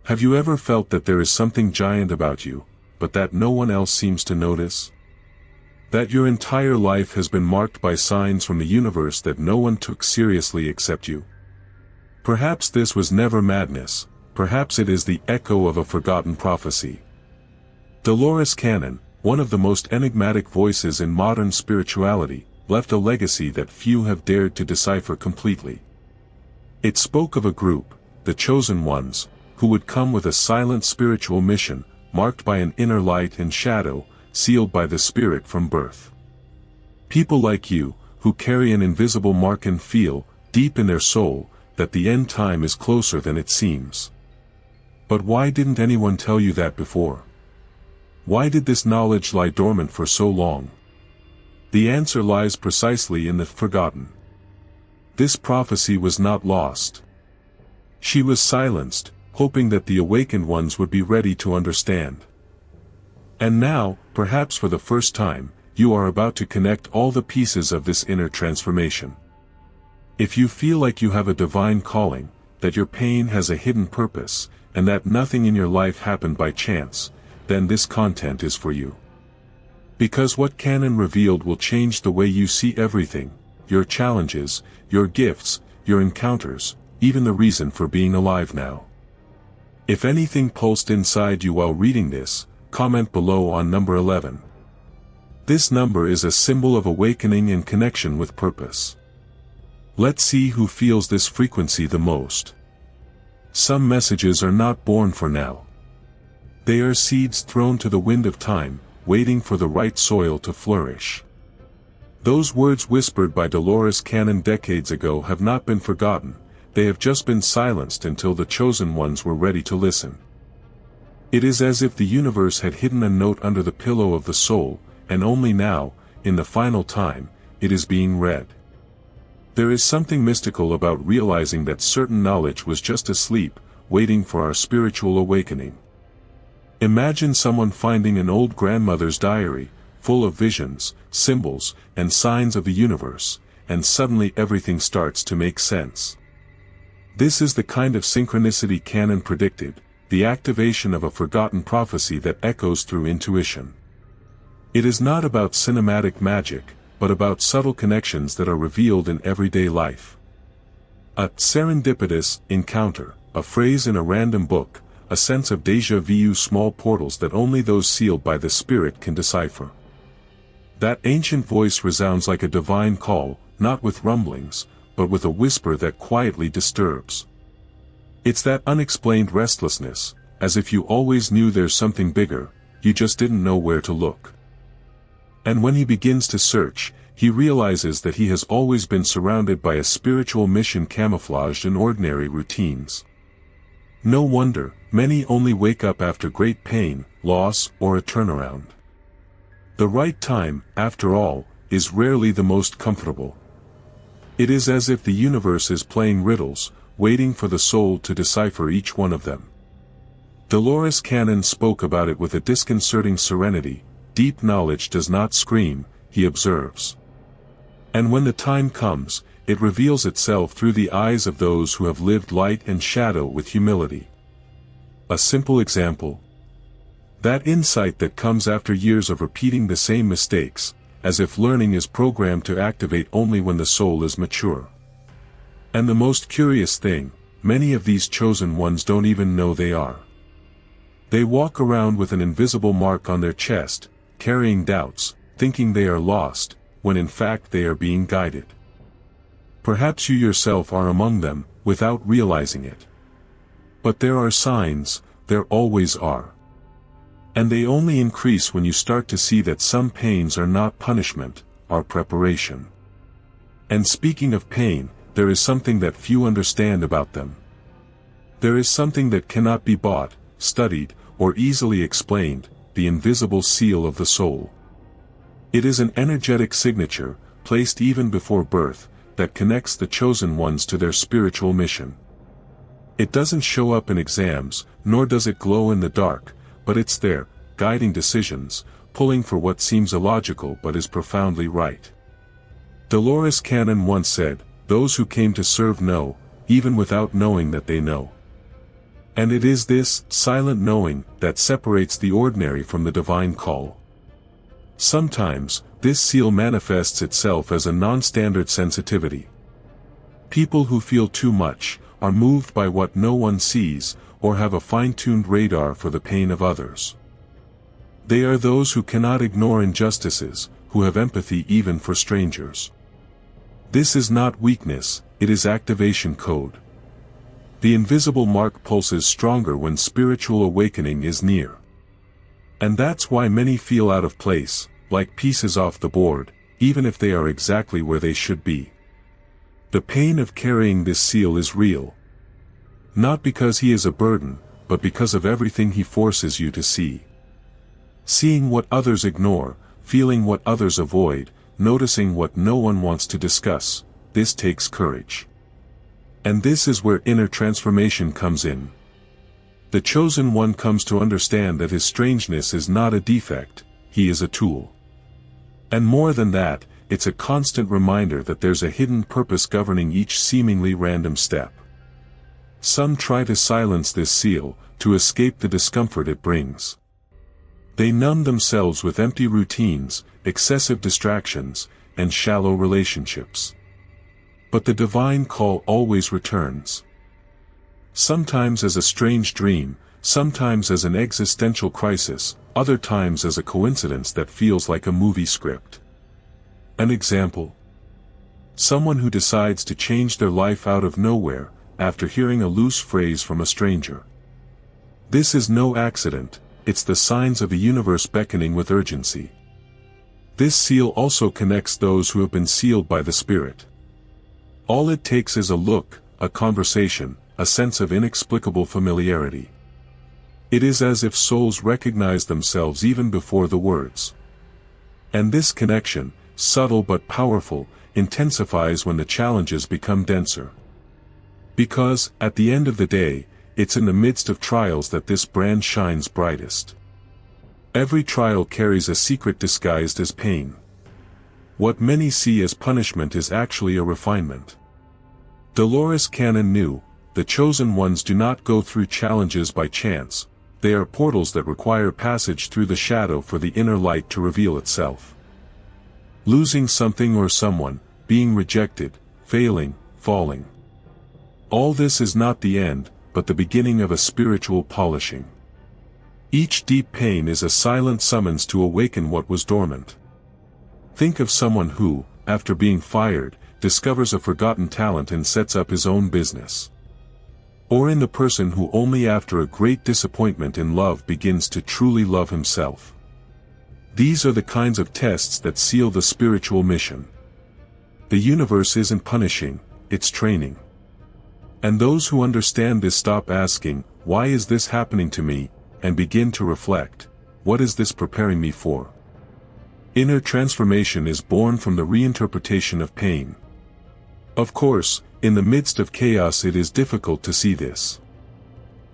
Have you ever felt that there is something giant about you, but that no one else seems to notice? That your entire life has been marked by signs from the universe that no one took seriously except you? Perhaps this was never madness, perhaps it is the echo of a forgotten prophecy. Dolores Cannon, one of the most enigmatic voices in modern spirituality, left a legacy that few have dared to decipher completely. It spoke of a group, the chosen ones, who would come with a silent spiritual mission, marked by an inner light and shadow, sealed by the Spirit from birth. People like you, who carry an invisible mark and feel, deep in their soul, that the end time is closer than it seems. But why didn't anyone tell you that before? Why did this knowledge lie dormant for so long? The answer lies precisely in the forgotten. This prophecy was not lost. She was silenced, hoping that the awakened ones would be ready to understand. And now, perhaps for the first time, you are about to connect all the pieces of this inner transformation. If you feel like you have a divine calling, that your pain has a hidden purpose, and that nothing in your life happened by chance, then this content is for you. Because what Cannon revealed will change the way you see everything, your challenges, your gifts, your encounters, even the reason for being alive now. If anything pulsed inside you while reading this, comment below on number 11. This number is a symbol of awakening and connection with purpose. Let's see who feels this frequency the most. Some messages are not born for now. They are seeds thrown to the wind of time, waiting for the right soil to flourish. Those words whispered by Dolores Cannon decades ago have not been forgotten, they have just been silenced until the chosen ones were ready to listen. It is as if the universe had hidden a note under the pillow of the soul, and only now, in the final time, it is being read. There is something mystical about realizing that certain knowledge was just asleep, waiting for our spiritual awakening. Imagine someone finding an old grandmother's diary, full of visions, symbols, and signs of the universe, and suddenly everything starts to make sense. This is the kind of synchronicity Cannon predicted, the activation of a forgotten prophecy that echoes through intuition. It is not about cinematic magic, but about subtle connections that are revealed in everyday life. A serendipitous encounter, a phrase in a random book, a sense of déjà vu, small portals that only those sealed by the Spirit can decipher. That ancient voice resounds like a divine call, not with rumblings, but with a whisper that quietly disturbs. It's that unexplained restlessness, as if you always knew there's something bigger, you just didn't know where to look. And when he begins to search, he realizes that he has always been surrounded by a spiritual mission camouflaged in ordinary routines. No wonder, many only wake up after great pain, loss, or a turnaround. The right time, after all, is rarely the most comfortable. It is as if the universe is playing riddles, waiting for the soul to decipher each one of them. Dolores Cannon spoke about it with a disconcerting serenity. Deep knowledge does not scream, he observes. And when the time comes, it reveals itself through the eyes of those who have lived light and shadow with humility. A simple example. That insight that comes after years of repeating the same mistakes, as if learning is programmed to activate only when the soul is mature. And the most curious thing, many of these chosen ones don't even know they are. They walk around with an invisible mark on their chest, carrying doubts, thinking they are lost, when in fact they are being guided. Perhaps you yourself are among them, without realizing it. But there are signs, there always are. And they only increase when you start to see that some pains are not punishment, are preparation. And speaking of pain, there is something that few understand about them. There is something that cannot be bought, studied, or easily explained, the invisible seal of the soul. It is an energetic signature, placed even before birth, that connects the chosen ones to their spiritual mission. It doesn't show up in exams, nor does it glow in the dark, but it's there, guiding decisions, pulling for what seems illogical but is profoundly right. Dolores Cannon once said, "Those who came to serve know, even without knowing that they know." And it is this silent knowing that separates the ordinary from the divine call. Sometimes, this seal manifests itself as a non-standard sensitivity. People who feel too much, are moved by what no one sees, or have a fine-tuned radar for the pain of others. They are those who cannot ignore injustices, who have empathy even for strangers. This is not weakness, it is activation code. The invisible mark pulses stronger when spiritual awakening is near. And that's why many feel out of place, like pieces off the board, even if they are exactly where they should be. The pain of carrying this seal is real. Not because he is a burden, but because of everything he forces you to see. Seeing what others ignore, feeling what others avoid, noticing what no one wants to discuss, this takes courage. And this is where inner transformation comes in. The chosen one comes to understand that his strangeness is not a defect, he is a tool. And more than that, it's a constant reminder that there's a hidden purpose governing each seemingly random step. Some try to silence this seal, to escape the discomfort it brings. They numb themselves with empty routines, excessive distractions, and shallow relationships. But the divine call always returns. Sometimes as a strange dream, sometimes as an existential crisis, other times as a coincidence that feels like a movie script. An example. Someone who decides to change their life out of nowhere, after hearing a loose phrase from a stranger. This is no accident, it's the signs of a universe beckoning with urgency. This seal also connects those who have been sealed by the Spirit. All it takes is a look, a conversation, a sense of inexplicable familiarity. It is as if souls recognize themselves even before the words. And this connection, subtle but powerful, intensifies when the challenges become denser. Because, at the end of the day, it's in the midst of trials that this brand shines brightest. Every trial carries a secret disguised as pain. What many see as punishment is actually a refinement. Dolores Cannon knew, the chosen ones do not go through challenges by chance, they are portals that require passage through the shadow for the inner light to reveal itself. Losing something or someone, being rejected, failing, falling. All this is not the end, but the beginning of a spiritual polishing. Each deep pain is a silent summons to awaken what was dormant. Think of someone who, after being fired, discovers a forgotten talent and sets up his own business. Or in the person who only after a great disappointment in love begins to truly love himself. These are the kinds of tests that seal the spiritual mission. The universe isn't punishing, it's training. And those who understand this stop asking, why is this happening to me, and begin to reflect, what is this preparing me for? Inner transformation is born from the reinterpretation of pain. Of course, in the midst of chaos it is difficult to see this.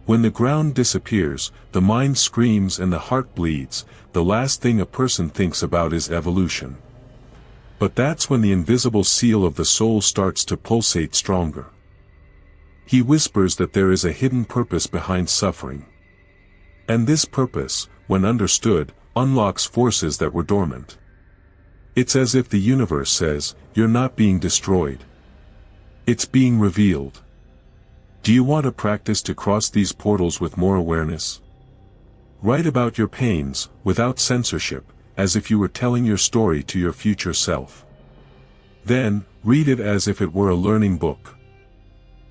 When the ground disappears, the mind screams and the heart bleeds, the last thing a person thinks about is evolution. But that's when the invisible seal of the soul starts to pulsate stronger. He whispers that there is a hidden purpose behind suffering. And this purpose, when understood, unlocks forces that were dormant. It's as if the universe says, you're not being destroyed. It's being revealed. Do you want to practice to cross these portals with more awareness? Write about your pains, without censorship, as if you were telling your story to your future self. Then, read it as if it were a learning book.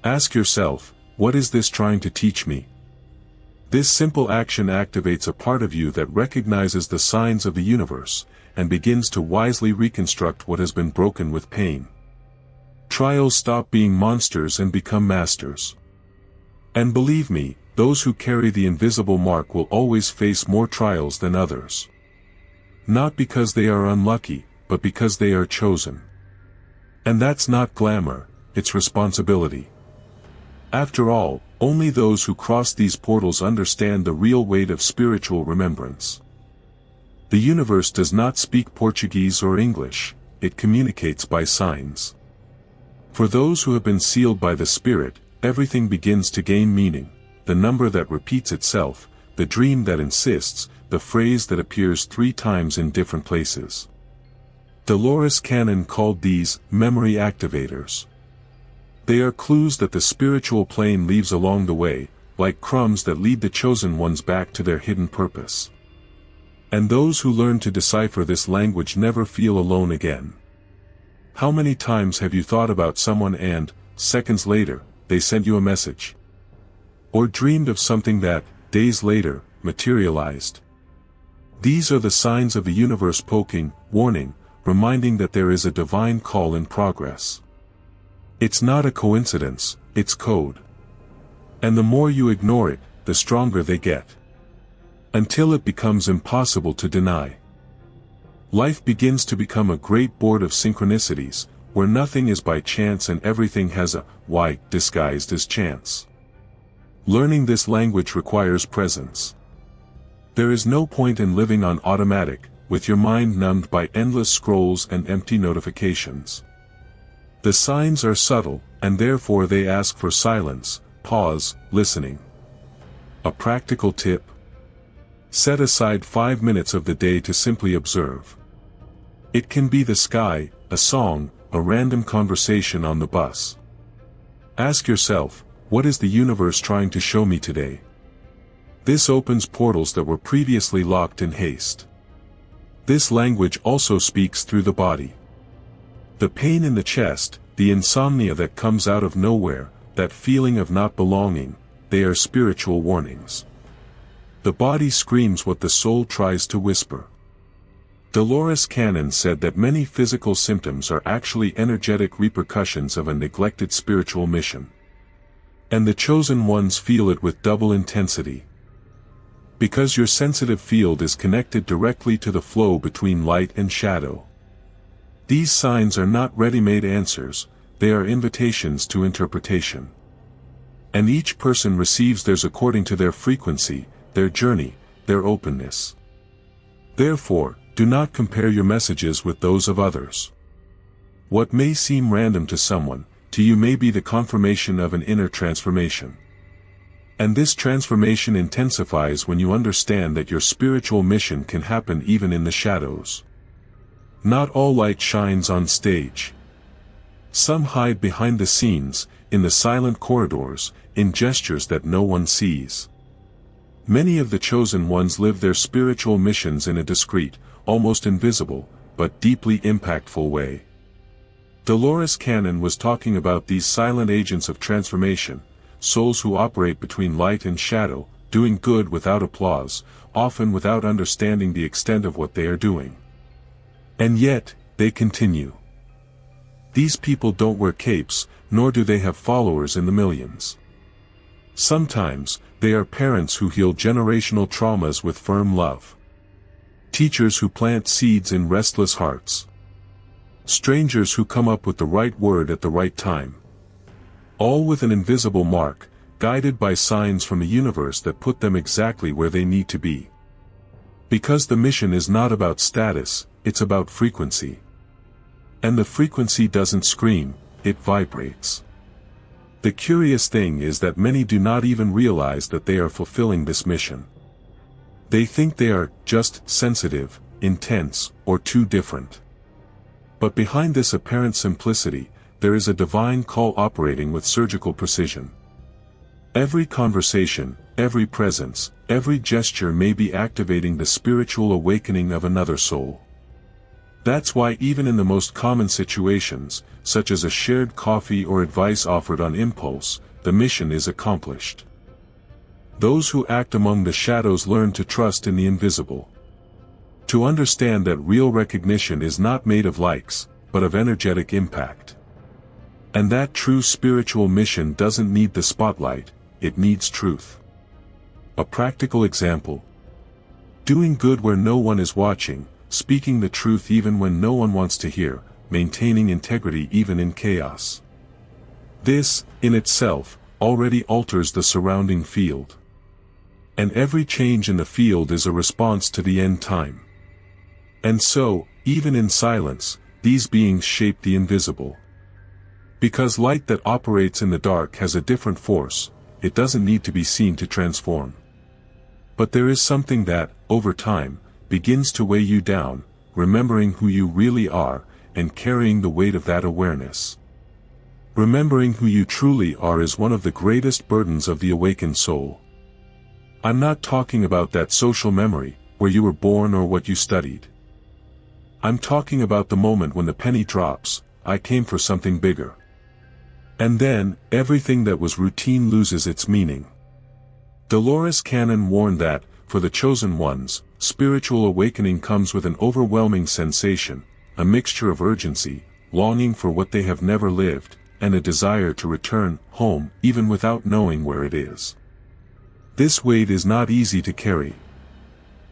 Ask yourself, what is this trying to teach me? This simple action activates a part of you that recognizes the signs of the universe, and begins to wisely reconstruct what has been broken with pain. Trials stop being monsters and become masters. And believe me, those who carry the invisible mark will always face more trials than others. Not because they are unlucky, but because they are chosen. And that's not glamour, it's responsibility. After all, only those who cross these portals understand the real weight of spiritual remembrance. The universe does not speak Portuguese or English, it communicates by signs. For those who have been sealed by the Spirit, everything begins to gain meaning. the number that repeats itself, the dream that insists, the phrase that appears 3 times in different places. Dolores Cannon called these memory activators. They are clues that the spiritual plane leaves along the way, like crumbs that lead the chosen ones back to their hidden purpose. And those who learn to decipher this language never feel alone again. How many times have you thought about someone and, seconds later, they sent you a message? Or dreamed of something that, days later, materialized? These are the signs of the universe poking, warning, reminding that there is a divine call in progress. It's not a coincidence, it's code. And the more you ignore it, the stronger they get. Until it becomes impossible to deny. Life begins to become a great board of synchronicities, where nothing is by chance and everything has a why disguised as chance. Learning this language requires presence. There is no point in living on automatic, with your mind numbed by endless scrolls and empty notifications. The signs are subtle, and therefore they ask for silence, pause, listening. A practical tip: set aside 5 minutes of the day to simply observe. It can be the sky, a song, a random conversation on the bus. Ask yourself, what is the universe trying to show me today? This opens portals that were previously locked in haste. This language also speaks through the body. The pain in the chest, the insomnia that comes out of nowhere, that feeling of not belonging, they are spiritual warnings. The body screams what the soul tries to whisper. Dolores Cannon said that many physical symptoms are actually energetic repercussions of a neglected spiritual mission. And the chosen ones feel it with double intensity. Because your sensitive field is connected directly to the flow between light and shadow. These signs are not ready-made answers, they are invitations to interpretation. And each person receives theirs according to their frequency, their journey, their openness. Therefore, do not compare your messages with those of others. What may seem random to someone, to you may be the confirmation of an inner transformation. And this transformation intensifies when you understand that your spiritual mission can happen even in the shadows. Not all light shines on stage. Some hide behind the scenes, in the silent corridors, in gestures that no one sees. Many of the chosen ones live their spiritual missions in a discreet, almost invisible, but deeply impactful way. Dolores Cannon was talking about these silent agents of transformation, souls who operate between light and shadow, doing good without applause, often without understanding the extent of what they are doing. And yet, they continue. These people don't wear capes, nor do they have followers in the millions. Sometimes, they are parents who heal generational traumas with firm love. Teachers who plant seeds in restless hearts. Strangers who come up with the right word at the right time. All with an invisible mark, guided by signs from the universe that put them exactly where they need to be. Because the mission is not about status, it's about frequency. And the frequency doesn't scream, it vibrates. The curious thing is that many do not even realize that they are fulfilling this mission. They think they are just sensitive, intense, or too different. But behind this apparent simplicity, there is a divine call operating with surgical precision. Every conversation, every presence, every gesture may be activating the spiritual awakening of another soul. That's why even in the most common situations, such as a shared coffee or advice offered on impulse, the mission is accomplished. Those who act among the shadows learn to trust in the invisible. To understand that real recognition is not made of likes, but of energetic impact. And that true spiritual mission doesn't need the spotlight, it needs truth. A practical example. Doing good where no one is watching, speaking the truth even when no one wants to hear, maintaining integrity even in chaos. This, in itself, already alters the surrounding field. And every change in the field is a response to the end time. And so, even in silence, these beings shape the invisible. Because light that operates in the dark has a different force, it doesn't need to be seen to transform. But there is something that, over time, begins to weigh you down, remembering who you really are, and carrying the weight of that awareness. Remembering who you truly are is one of the greatest burdens of the awakened soul. I'm not talking about that social memory, where you were born or what you studied. I'm talking about the moment when the penny drops, I came for something bigger. And then, everything that was routine loses its meaning. Dolores Cannon warned that, for the chosen ones, spiritual awakening comes with an overwhelming sensation, a mixture of urgency, longing for what they have never lived, and a desire to return home even without knowing where it is. This weight is not easy to carry.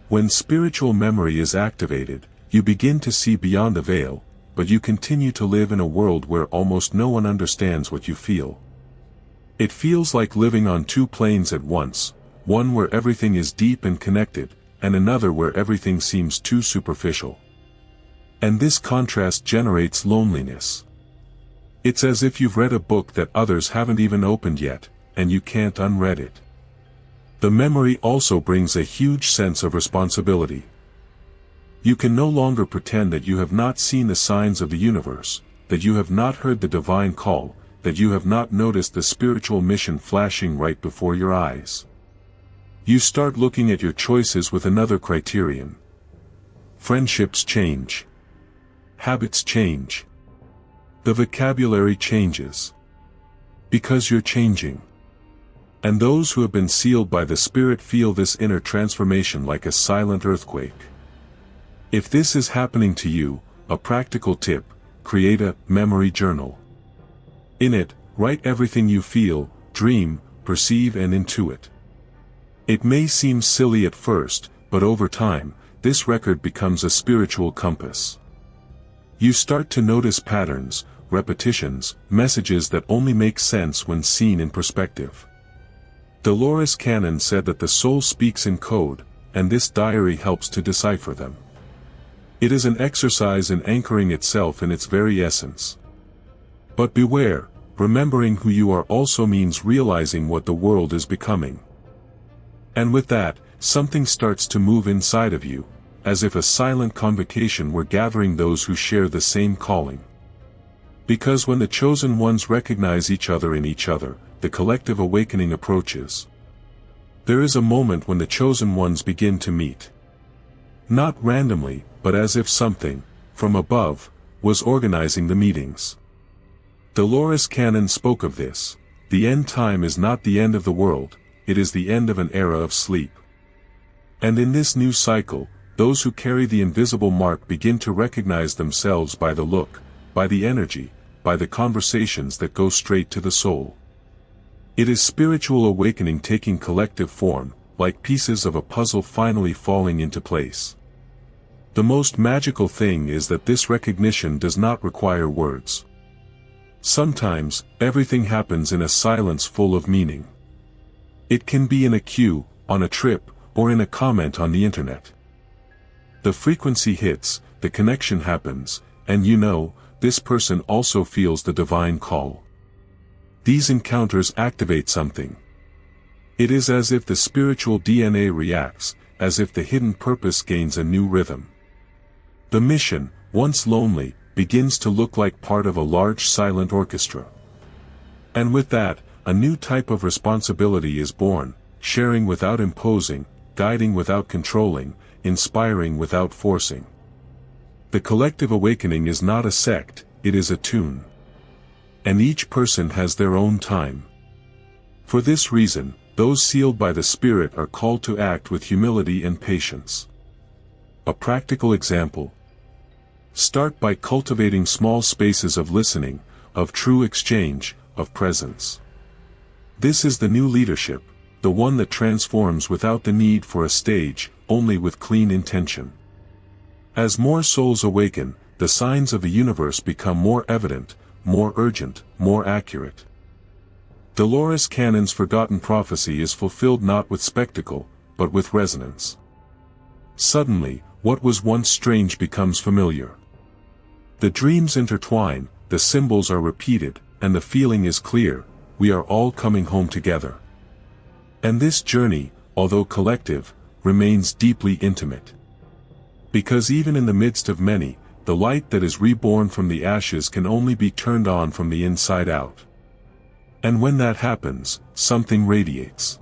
When spiritual memory is activated, you begin to see beyond the veil, but you continue to live in a world where almost no one understands what you feel. It feels like living on two planes at once, one where everything is deep and connected, and another where everything seems too superficial. And this contrast generates loneliness. It's as if you've read a book that others haven't even opened yet, and you can't unread it. The memory also brings a huge sense of responsibility. You can no longer pretend that you have not seen the signs of the universe, that you have not heard the divine call, that you have not noticed the spiritual mission flashing right before your eyes. You start looking at your choices with another criterion. Friendships change. Habits change. The vocabulary changes. Because you're changing. And those who have been sealed by the Spirit feel this inner transformation like a silent earthquake. If this is happening to you, a practical tip: create a memory journal. In it, write everything you feel, dream, perceive and intuit. It may seem silly at first, but over time, this record becomes a spiritual compass. You start to notice patterns, repetitions, messages that only make sense when seen in perspective. Dolores Cannon said that the soul speaks in code, and this diary helps to decipher them. It is an exercise in anchoring itself in its very essence. But beware, remembering who you are also means realizing what the world is becoming. And with that, something starts to move inside of you, as if a silent convocation were gathering those who share the same calling. Because when the chosen ones recognize each other in each other, the collective awakening approaches. There is a moment when the chosen ones begin to meet. Not randomly, but as if something, from above, was organizing the meetings. Dolores Cannon spoke of this. The end time is not the end of the world, it is the end of an era of sleep. And in this new cycle, those who carry the invisible mark begin to recognize themselves by the look, by the energy, by the conversations that go straight to the soul. It is spiritual awakening taking collective form, like pieces of a puzzle finally falling into place. The most magical thing is that this recognition does not require words. Sometimes, everything happens in a silence full of meaning. It can be in a queue, on a trip, or in a comment on the internet. The frequency hits, the connection happens, and you know, this person also feels the divine call. These encounters activate something. It is as if the spiritual DNA reacts, as if the hidden purpose gains a new rhythm. The mission, once lonely, begins to look like part of a large silent orchestra. And with that, a new type of responsibility is born, sharing without imposing, guiding without controlling, inspiring without forcing. The collective awakening is not a sect, it is a tune. And each person has their own time. For this reason, those sealed by the Spirit are called to act with humility and patience. A practical example. Start by cultivating small spaces of listening, of true exchange, of presence. This is the new leadership, the one that transforms without the need for a stage, only with clean intention. As more souls awaken, the signs of the universe become more evident, more urgent, more accurate. Dolores Cannon's forgotten prophecy is fulfilled not with spectacle, but with resonance. Suddenly, what was once strange becomes familiar. The dreams intertwine, the symbols are repeated, and the feeling is clear: we are all coming home together. And this journey, although collective, remains deeply intimate. Because even in the midst of many, the light that is reborn from the ashes can only be turned on from the inside out. And when that happens, something radiates.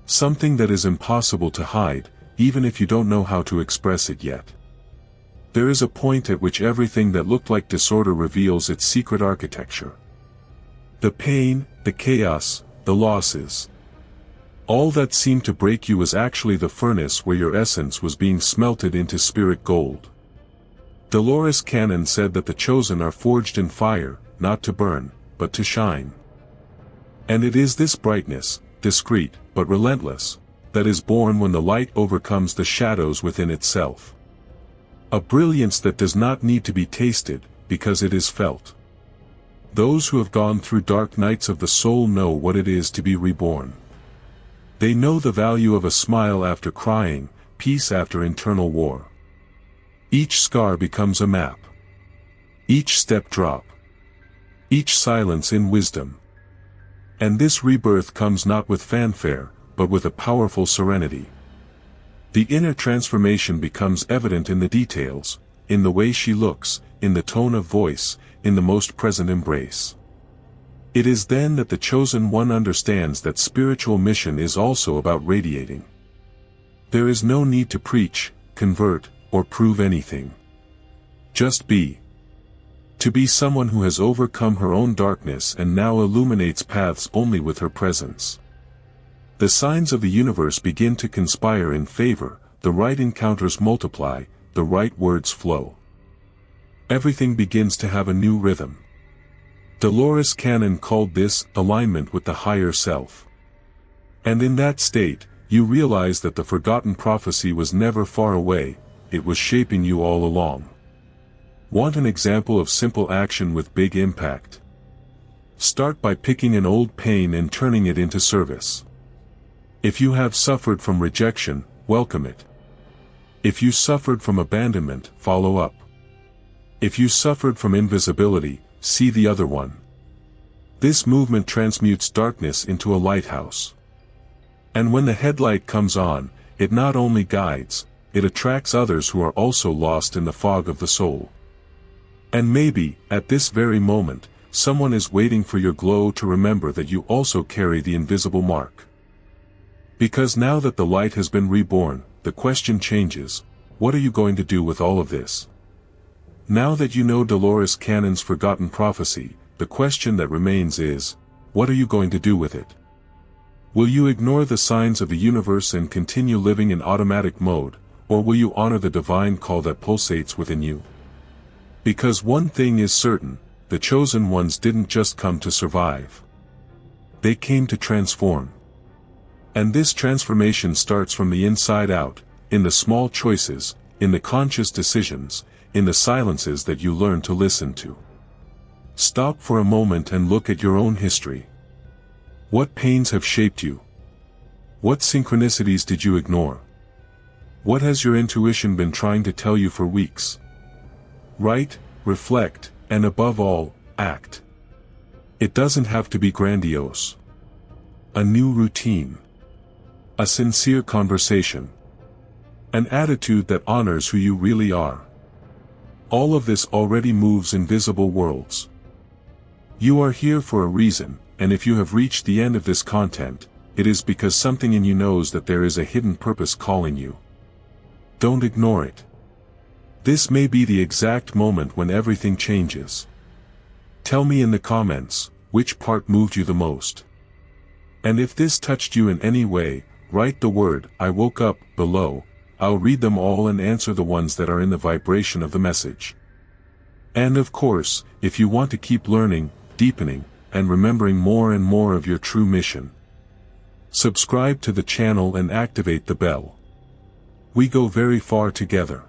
Something that is impossible to hide, even if you don't know how to express it yet. There is a point at which everything that looked like disorder reveals its secret architecture. The pain, the chaos, the losses. All that seemed to break you was actually the furnace where your essence was being smelted into spirit gold. Dolores Cannon said that the chosen are forged in fire, not to burn, but to shine. And it is this brightness, discreet, but relentless, that is born when the light overcomes the shadows within itself. A brilliance that does not need to be tasted, because it is felt. Those who have gone through dark nights of the soul know what it is to be reborn. They know the value of a smile after crying, peace after internal war. Each scar becomes a map. Each step drop. Each silence in wisdom. And this rebirth comes not with fanfare, but with a powerful serenity. The inner transformation becomes evident in the details, in the way she looks, in the tone of voice, in the most present embrace. It is then that the chosen one understands that spiritual mission is also about radiating. There is no need to preach, convert, or prove anything. Just be. To be someone who has overcome her own darkness and now illuminates paths only with her presence. The signs of the universe begin to conspire in favor, the right encounters multiply, the right words flow. Everything begins to have a new rhythm. Dolores Cannon called this alignment with the higher self. And in that state, you realize that the forgotten prophecy was never far away, it was shaping you all along. Want an example of simple action with big impact? Start by picking an old pain and turning it into service. If you have suffered from rejection, welcome it. If you suffered from abandonment, follow up. If you suffered from invisibility, see the other one. This movement transmutes darkness into a lighthouse. And when the headlight comes on, it not only guides, it attracts others who are also lost in the fog of the soul. And maybe, at this very moment, someone is waiting for your glow to remember that you also carry the invisible mark. Because now that the light has been reborn, the question changes, what are you going to do with all of this? Now that you know Dolores Cannon's forgotten prophecy, the question that remains is, what are you going to do with it? Will you ignore the signs of the universe and continue living in automatic mode, or will you honor the divine call that pulsates within you? Because one thing is certain, the chosen ones didn't just come to survive. They came to transform. And this transformation starts from the inside out, in the small choices, in the conscious decisions, in the silences that you learn to listen to. Stop for a moment and look at your own history. What pains have shaped you? What synchronicities did you ignore? What has your intuition been trying to tell you for weeks? Write, reflect, and above all, act. It doesn't have to be grandiose. A new routine. A sincere conversation. An attitude that honors who you really are. All of this already moves invisible worlds. You are here for a reason, and if you have reached the end of this content, it is because something in you knows that there is a hidden purpose calling you. Don't ignore it. This may be the exact moment when everything changes. Tell me in the comments, which part moved you the most. And if this touched you in any way, write the word, "I woke up," below. I'll read them all and answer the ones that are in the vibration of the message. And of course, if you want to keep learning, deepening, and remembering more and more of your true mission, subscribe to the channel and activate the bell. We go very far together.